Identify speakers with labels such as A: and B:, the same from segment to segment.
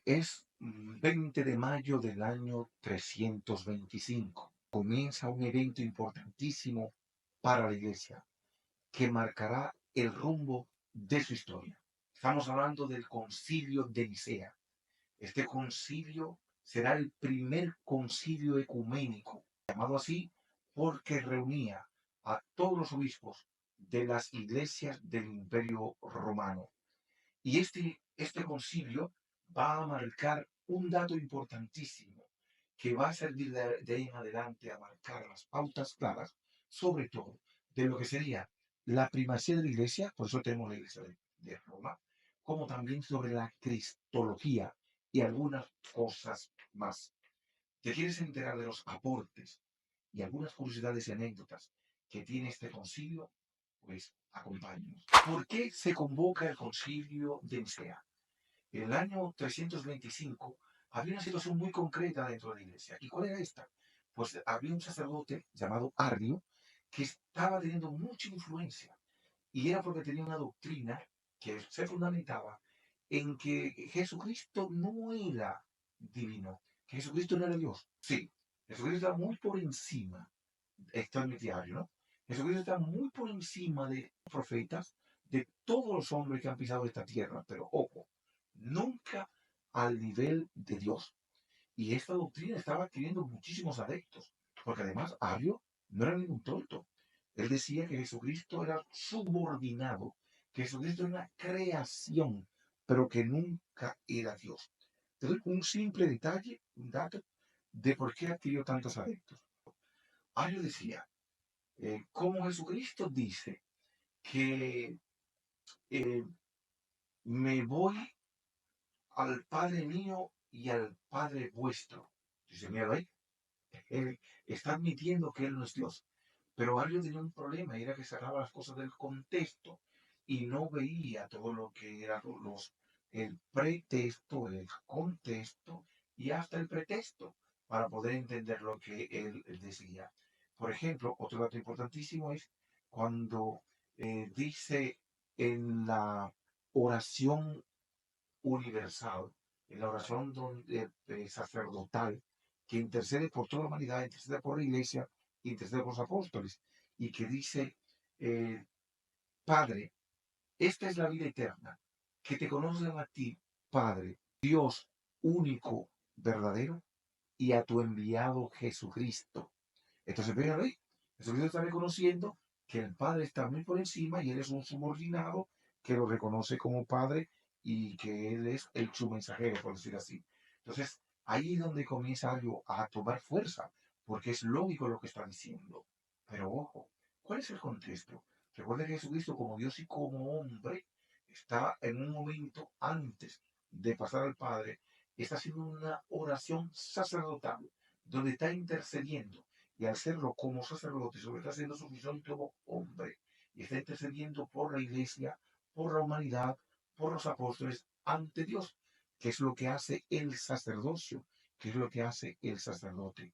A: Es 20 de mayo del año 325. Comienza un evento importantísimo para la iglesia que marcará el rumbo de su historia. Estamos hablando del concilio de Nicea. Este concilio será el primer concilio ecuménico, llamado así porque reunía a todos los obispos de las iglesias del Imperio Romano. Y este concilio va a marcar un dato importantísimo que va a servir de ahí en adelante a marcar las pautas claras, sobre todo de lo que sería la primacía de la iglesia, por eso tenemos la iglesia de Roma, como también sobre la cristología y algunas cosas más. ¿Te quieres enterar de los aportes y algunas curiosidades y anécdotas que tiene este concilio? Pues acompáñenos. ¿Por qué se convoca el concilio de Nicea? En el año 325 había una situación muy concreta dentro de la iglesia. ¿Y cuál era esta? Pues había un sacerdote llamado Arrio que estaba teniendo mucha influencia y era porque tenía una doctrina que se fundamentaba en que Jesucristo no era divino, que Jesucristo no era Dios. Sí, Jesucristo está muy por encima, está en mi diario, ¿no? Jesucristo está muy por encima de los profetas, de todos los hombres que han pisado esta tierra, pero ojo, nunca al nivel de Dios. Y esta doctrina estaba adquiriendo muchísimos adeptos, porque además Ario no era ningún tonto. Él decía que Jesucristo era subordinado, que Jesucristo era una creación, pero que nunca era Dios. Te doy un simple detalle, un dato, de por qué adquirió tantos adeptos. Ario decía, como Jesucristo dice que eh, me voy al Padre mío y al Padre vuestro. Dice, mira ahí, él está admitiendo que él no es Dios. Pero Arrio tenía un problema, y era que sacaba las cosas del contexto y no veía todo lo que era el pretexto, el contexto y hasta el pretexto para poder entender lo que él decía. Por ejemplo, otro dato importantísimo es cuando dice en la oración universal, en la oración sacerdotal, que intercede por toda la humanidad, intercede por la iglesia, intercede por los apóstoles, y que dice, eh, Padre, esta es la vida eterna, que te conozcan a ti, Padre, Dios único, verdadero, y a tu enviado Jesucristo. Entonces, ve ahí, Jesucristo está reconociendo que el Padre está muy por encima y él es un subordinado que lo reconoce como Padre y que él es su mensajero, por decir así. Entonces, ahí es donde comienza algo a tomar fuerza, porque es lógico lo que está diciendo. Pero ojo, ¿cuál es el contexto? Recuerda que Jesucristo como Dios y como hombre está en un momento antes de pasar al Padre, está haciendo una oración sacerdotal, donde está intercediendo y al hacerlo como sacerdote, sobre está haciendo su misión como hombre, y está intercediendo por la iglesia, por la humanidad, por los apóstoles, ante Dios, que es lo que hace el sacerdocio, que es lo que hace el sacerdote.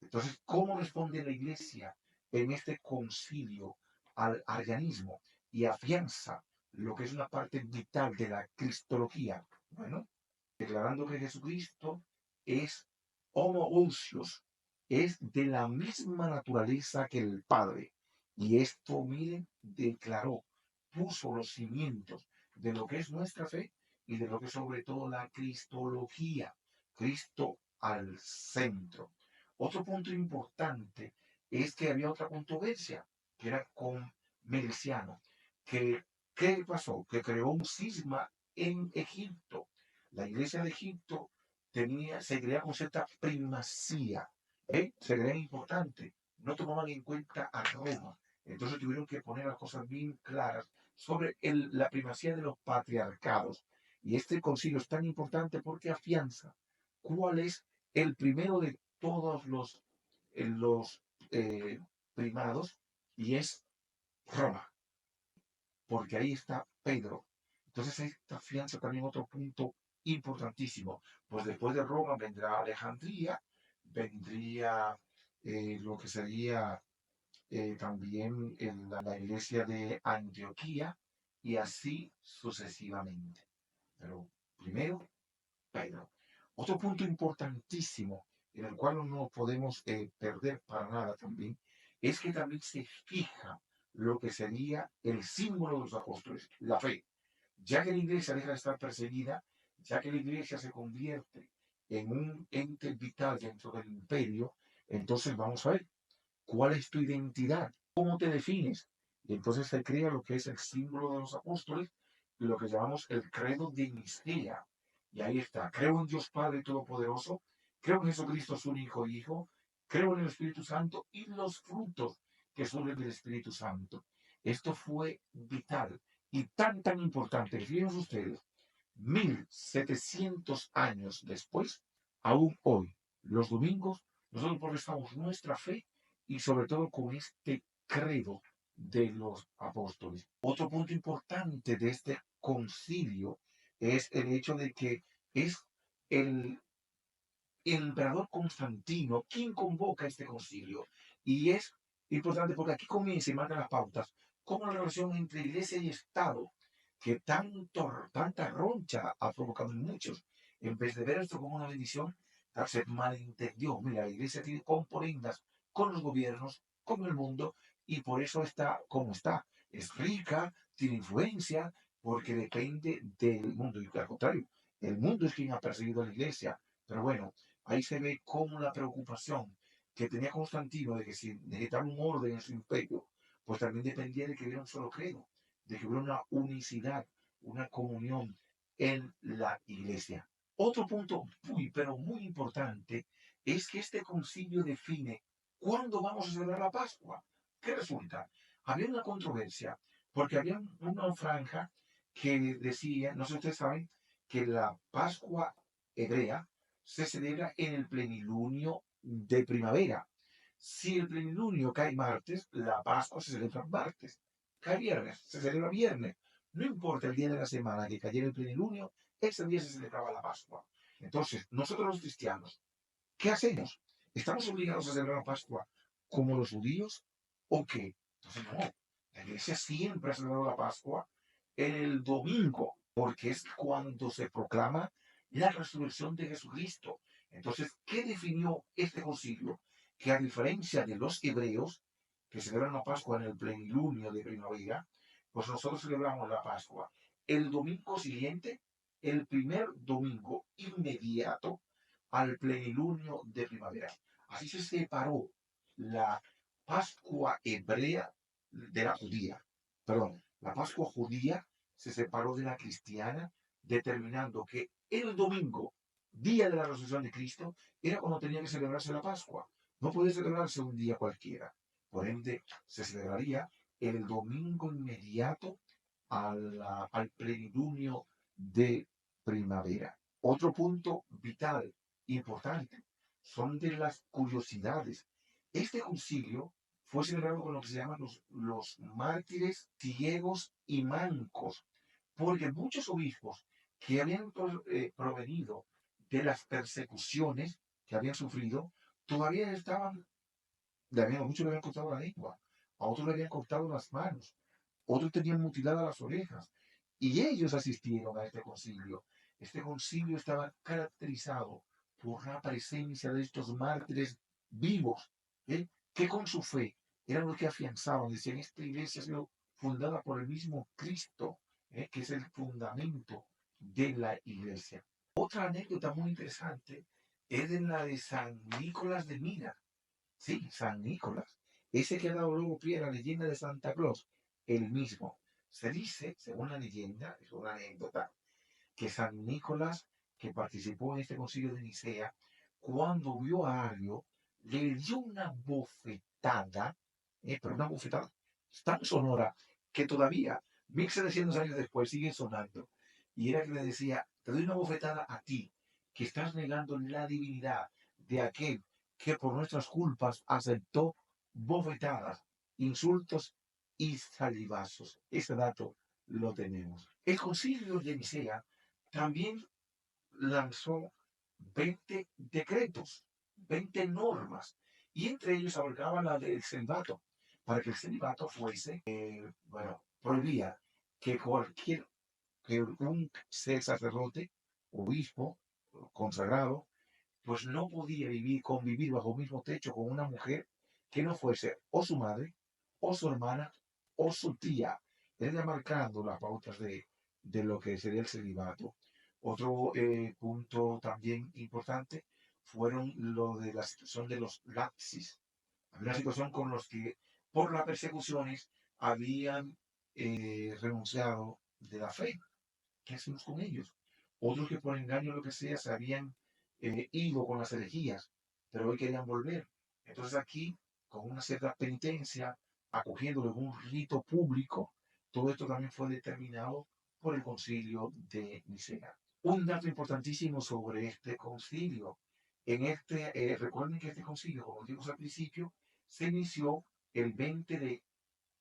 A: Entonces, ¿cómo responde la iglesia en este concilio al arianismo y afianza lo que es una parte vital de la cristología? Bueno, declarando que Jesucristo es homoousios, es de la misma naturaleza que el Padre. Y esto, miren, declaró, puso los cimientos de lo que es nuestra fe y de lo que es sobre todo la cristología. Cristo al centro. Otro punto importante es que había otra controversia, que era con Meliciano, que ¿qué pasó? Que creó un cisma en Egipto. La iglesia de Egipto se creía con cierta primacía, se creía importante, no tomaban en cuenta a Roma. Entonces tuvieron que poner las cosas bien claras sobre la primacía de los patriarcados. Y este concilio es tan importante porque afianza cuál es el primero de todos los primados, y es Roma, porque ahí está Pedro. Entonces esta afianza también otro punto importantísimo. Pues después de Roma vendrá Alejandría, vendría lo que sería también en la iglesia de Antioquía y así sucesivamente. Pero primero Pedro. Otro punto importantísimo, en el cual no podemos perder para nada también, es que también se fija lo que sería el símbolo de los apóstoles, la fe. Ya que la iglesia deja de estar perseguida, ya que la iglesia se convierte en un ente vital dentro del imperio, entonces vamos a ver cuál es tu identidad, cómo te defines. Y entonces se crea lo que es el símbolo de los apóstoles y lo que llamamos el credo de Nicea. Y ahí está, creo en Dios Padre Todopoderoso, creo en Jesucristo, su único Hijo, creo en el Espíritu Santo y los frutos que surgen del Espíritu Santo. Esto fue vital y tan importante que fíjense ustedes, 1700 años después, aún hoy, los domingos, nosotros profesamos nuestra fe y sobre todo con este credo de los apóstoles. Otro punto importante de este concilio es el hecho de que es el emperador Constantino quien convoca este concilio. Y es importante porque aquí comienza y marca las pautas como la relación entre iglesia y Estado, que tanta roncha ha provocado en muchos. En vez de ver esto como una bendición, se malentendió. Mira, la iglesia tiene componendas con los gobiernos, con el mundo, y por eso está como está. Es rica, tiene influencia, porque depende del mundo. Y al contrario, el mundo es quien ha perseguido a la iglesia. Pero bueno, ahí se ve cómo la preocupación que tenía Constantino de que si necesitaba un orden en su imperio, pues también dependía de que hubiera un solo credo, de que hubiera una unicidad, una comunión en la iglesia. Otro punto pero muy importante es que este concilio define cuándo vamos a celebrar la Pascua. ¿Qué resulta? Había una controversia, porque había una franja que decía, no sé si ustedes saben, que la Pascua hebrea se celebra en el plenilunio de primavera. Si el plenilunio cae martes, la Pascua se celebra martes. Cae viernes, se celebra viernes. No importa el día de la semana que cayera el plenilunio, ese día se celebraba la Pascua. Entonces, nosotros los cristianos, ¿qué hacemos? ¿Estamos obligados a celebrar la Pascua como los judíos o qué? Entonces, no. La iglesia siempre ha celebrado la Pascua en el domingo, porque es cuando se proclama la resurrección de Jesucristo. Entonces, ¿qué definió este concilio? Que a diferencia de los hebreos, que celebran la Pascua en el plenilunio de primavera, pues nosotros celebramos la Pascua el domingo siguiente, el primer domingo inmediato al plenilunio de primavera. Así se separó la Pascua hebrea de la judía. Perdón, la Pascua judía se separó de la cristiana, determinando que el domingo, día de la resurrección de Cristo, era cuando tenía que celebrarse la Pascua. No podía celebrarse un día cualquiera. Por ende, se celebraría el domingo inmediato al plenilunio de primavera. Otro punto vital, importante, son de las curiosidades. Este concilio fue celebrado con lo que se llaman los mártires ciegos y mancos, porque muchos obispos que habían provenido de las persecuciones que habían sufrido, todavía estaban, muchos le habían cortado la lengua, a otros le habían cortado las manos, otros tenían mutiladas las orejas, y ellos asistieron a este concilio. Este concilio estaba caracterizado por la presencia de estos mártires vivos, que con su fe eran los que afianzaban, decían, esta iglesia ha sido fundada por el mismo Cristo, que es el fundamento de la iglesia. Otra anécdota muy interesante es de la de San Nicolás de Mina. Sí, San Nicolás. Ese que ha dado luego pie a la leyenda de Santa Claus, el mismo. Se dice, según la leyenda, es una anécdota, que San Nicolás, que participó en este concilio de Nicea, cuando vio a Ario, le dio una bofetada, pero una bofetada tan sonora que todavía, 1700 años después, sigue sonando. Y era que le decía, te doy una bofetada a ti, que estás negando la divinidad de aquel que por nuestras culpas aceptó bofetadas, insultos y salivazos. Ese dato lo tenemos. El concilio de Nicea también lanzó 20 decretos, 20 normas, y entre ellos abarcaba la del celibato, para que el celibato fuese, prohibía que que un sacerdote, obispo consagrado, pues no podía convivir bajo el mismo techo con una mujer que no fuese o su madre, o su hermana, o su tía. Él ya marcando las pautas de lo que sería el celibato. Otro punto también importante fueron lo de la situación de los lapsis. Había una situación con los que por las persecuciones habían renunciado de la fe. ¿Qué hacemos con ellos? Otros que por engaño o lo que sea se habían ido con las herejías, pero hoy querían volver. Entonces aquí, con una cierta penitencia, acogiéndolo en un rito público, todo esto también fue determinado por el concilio de Nicea. Un dato importantísimo sobre este concilio. Recuerden que este concilio, como dijimos al principio, se inició el 20 de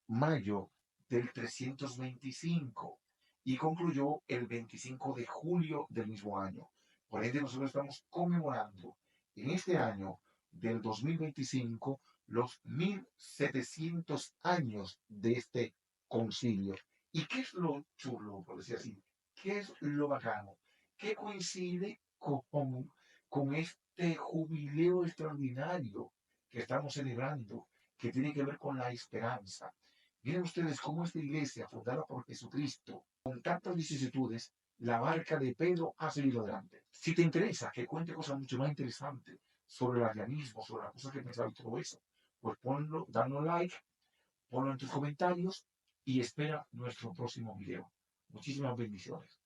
A: mayo del 325 y concluyó el 25 de julio del mismo año. Por ende, nosotros estamos conmemorando en este año del 2025 los 1700 años de este concilio. ¿Y qué es lo chulo, por decir así? ¿Qué es lo bacano? ¿Qué coincide con este jubileo extraordinario que estamos celebrando, que tiene que ver con la esperanza? Miren ustedes cómo esta iglesia, fundada por Jesucristo, con tantas vicisitudes, la barca de Pedro ha seguido adelante. Si te interesa que cuente cosas mucho más interesantes sobre el arrianismo, sobre las cosas que he pensado y todo eso, pues ponlo, danos like, ponlo en tus comentarios y espera nuestro próximo video. Muchísimas bendiciones.